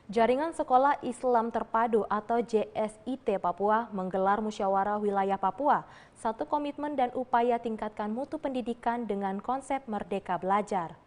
Jaringan Sekolah Islam Terpadu atau JSIT Papua menggelar musyawarah wilayah Papua, satu komitmen dan upaya tingkatkan mutu pendidikan dengan konsep Merdeka Belajar.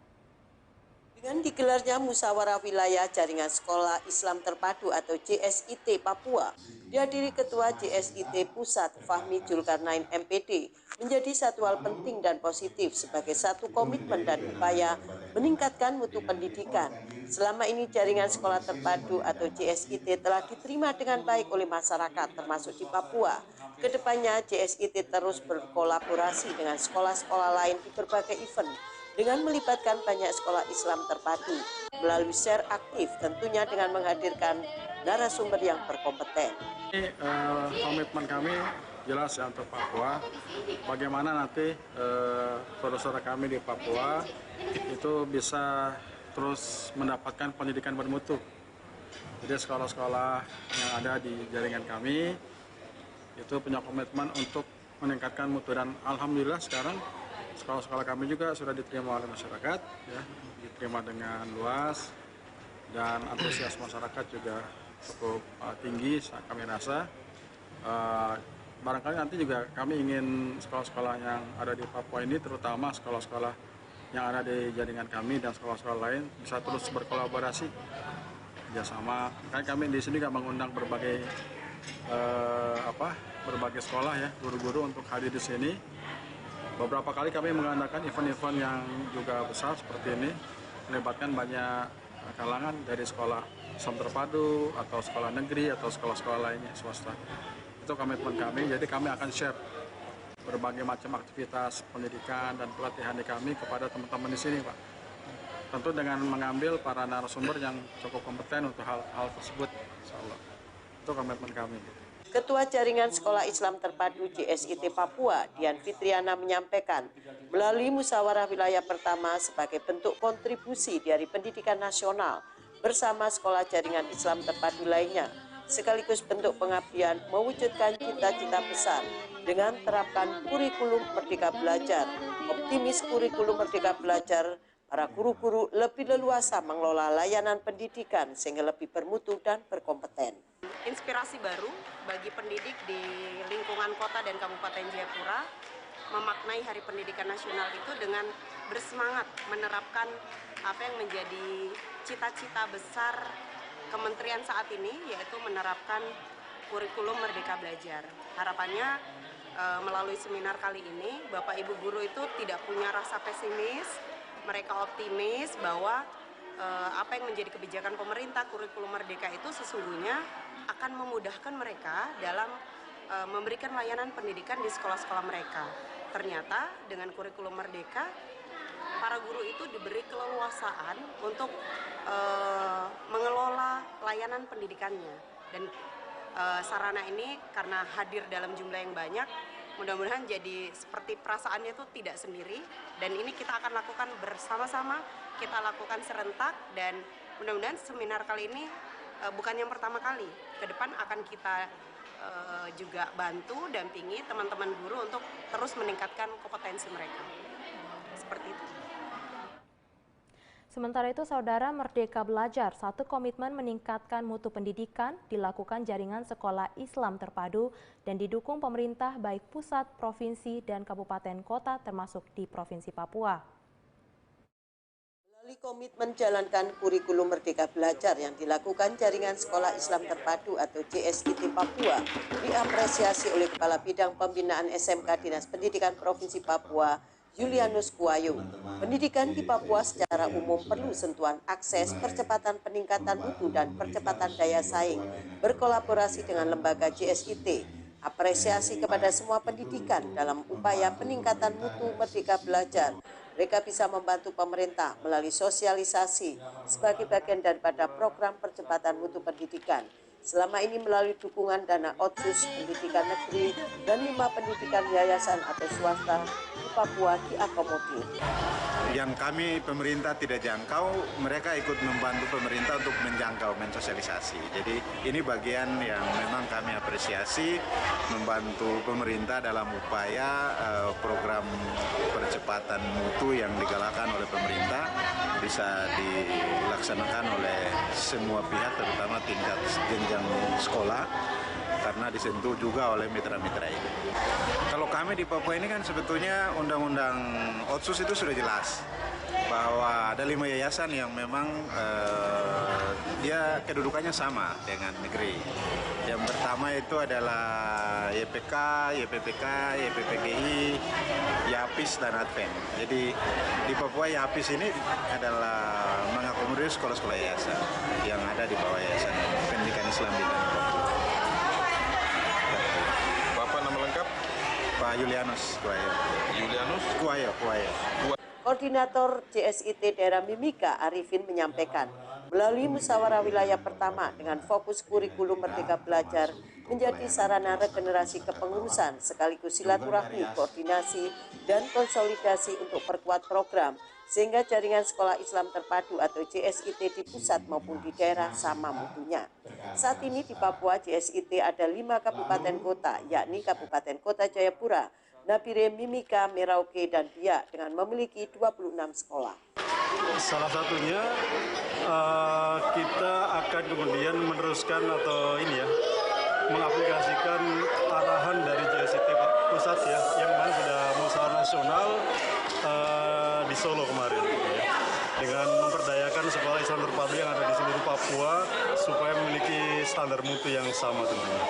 Dengan digelarnya musyawarah wilayah Jaringan Sekolah Islam Terpadu atau JSIT Papua, dihadiri Ketua JSIT Pusat Fahmi Julkarnain MPD, menjadi satu hal penting dan positif sebagai satu komitmen dan upaya meningkatkan mutu pendidikan. Selama ini Jaringan Sekolah Terpadu atau JSIT telah diterima dengan baik oleh masyarakat termasuk di Papua. Kedepannya JSIT terus berkolaborasi dengan sekolah-sekolah lain di berbagai event dengan melibatkan banyak sekolah Islam terpadu melalui share aktif, tentunya dengan menghadirkan narasumber yang berkompeten. Komitmen kami jelas ya untuk Papua, bagaimana nanti saudara kami di Papua itu bisa terus mendapatkan pendidikan bermutu. Jadi sekolah-sekolah yang ada di jaringan kami itu punya komitmen untuk meningkatkan mutu, dan alhamdulillah sekarang sekolah-sekolah kami juga sudah diterima oleh masyarakat, ya, diterima dengan luas dan antusias masyarakat juga cukup tinggi. Kami rasa barangkali nanti juga kami ingin sekolah-sekolah yang ada di Papua ini, terutama sekolah-sekolah yang ada di jaringan kami dan sekolah-sekolah lain bisa terus berkolaborasi kerjasama. Kan kami di sini juga mengundang berbagai berbagai sekolah, ya, guru-guru untuk hadir di sini. Beberapa kali kami mengadakan event-event yang juga besar seperti ini, melibatkan banyak kalangan dari sekolah Islam Terpadu atau sekolah negeri atau sekolah-sekolah lainnya swasta. Itu komitmen kami, jadi kami akan share berbagai macam aktivitas pendidikan dan pelatihan di kami kepada teman-teman di sini, Pak. Tentu dengan mengambil para narasumber yang cukup kompeten untuk hal tersebut, insya Allah. Itu komitmen kami. Ketua Jaringan Sekolah Islam Terpadu JSIT Papua, Dian Fitriana, menyampaikan melalui musyawarah wilayah pertama sebagai bentuk kontribusi dari pendidikan nasional bersama sekolah jaringan Islam Terpadu lainnya, sekaligus bentuk pengabdian mewujudkan cita-cita besar dengan terapkan kurikulum Merdeka Belajar. Optimis kurikulum Merdeka Belajar, para guru-guru lebih leluasa mengelola layanan pendidikan sehingga lebih bermutu dan berkompeten. Inspirasi baru bagi pendidik di lingkungan kota dan Kabupaten Jayapura memaknai Hari Pendidikan Nasional itu dengan bersemangat menerapkan apa yang menjadi cita-cita besar kementerian saat ini, yaitu menerapkan kurikulum Merdeka Belajar. Harapannya melalui seminar kali ini Bapak Ibu guru itu tidak punya rasa pesimis, mereka optimis bahwa apa yang menjadi kebijakan pemerintah kurikulum Merdeka itu sesungguhnya akan memudahkan mereka dalam memberikan layanan pendidikan di sekolah-sekolah mereka. Ternyata dengan kurikulum Merdeka, para guru itu diberi keleluasaan untuk mengelola layanan pendidikannya. Dan sarana ini karena hadir dalam jumlah yang banyak, mudah-mudahan jadi seperti perasaannya itu tidak sendiri, dan ini kita akan lakukan bersama-sama, kita lakukan serentak, dan mudah-mudahan seminar kali ini bukan yang pertama kali. Ke depan akan kita juga bantu, dampingi teman-teman guru untuk terus meningkatkan kompetensi mereka. Seperti itu. Sementara itu, Saudara, Merdeka Belajar, satu komitmen meningkatkan mutu pendidikan dilakukan Jaringan Sekolah Islam Terpadu dan didukung pemerintah baik pusat, provinsi, dan kabupaten kota termasuk di Provinsi Papua. Melalui komitmen jalankan kurikulum Merdeka Belajar yang dilakukan Jaringan Sekolah Islam Terpadu atau JSIT Papua, diapresiasi oleh Kepala Bidang Pembinaan SMK Dinas Pendidikan Provinsi Papua, Julianus Kuayu. Pendidikan di Papua secara umum perlu sentuhan akses, percepatan peningkatan mutu, dan percepatan daya saing. Berkolaborasi dengan lembaga JSIT, apresiasi kepada semua pendidikan dalam upaya peningkatan mutu Merdeka Belajar. Mereka bisa membantu pemerintah melalui sosialisasi sebagai bagian daripada program percepatan mutu pendidikan. Selama ini melalui dukungan dana otsus pendidikan negeri dan 5 pendidikan yayasan atau swasta di Papua diakomodir. Yang kami pemerintah tidak jangkau, mereka ikut membantu pemerintah untuk menjangkau, mensosialisasi. Jadi ini bagian yang memang kami apresiasi, membantu pemerintah dalam upaya program percepatan mutu yang digalakan oleh pemerintah bisa dilaksanakan oleh semua pihak, terutama tingkat jenjang sekolah, karena disentuh juga oleh mitra-mitra ini. Kalau kami di Papua ini kan sebetulnya undang-undang Otsus itu sudah jelas bahwa ada 5 yayasan yang memang dia kedudukannya sama dengan negeri. Yang pertama itu adalah YPK, YPPK, YPPGI, YAPIS, dan Advent. Jadi di Papua YAPIS ini adalah mengakomodir sekolah-sekolah yayasan yang ada di bawah Yayasan Pendidikan Islam di Tanah Papua. Bapak nama lengkap? Pak Julianus Kuayo. Julianus? Kuayo. Koordinator JSIT Daerah Mimika Arifin menyampaikan, melalui musyawarah wilayah pertama dengan fokus kurikulum Merdeka Belajar menjadi sarana regenerasi kepengurusan sekaligus silaturahmi, koordinasi, dan konsolidasi untuk perkuat program sehingga jaringan sekolah Islam terpadu atau JSIT di pusat maupun di daerah sama mutunya. Saat ini di Papua JSIT ada 5 kabupaten kota, yakni Kabupaten Kota Jayapura, Nabire, Mimika, Merauke, dan Biak dengan memiliki 26 sekolah. Salah satunya kita akan kemudian meneruskan atau mengaplikasikan arahan dari JSIT pusat yang mana sudah musyawarah nasional di Solo kemarin, dengan memperdayakan sekolah Islam terpadu yang ada di seluruh Papua supaya memiliki standar mutu yang sama tentunya.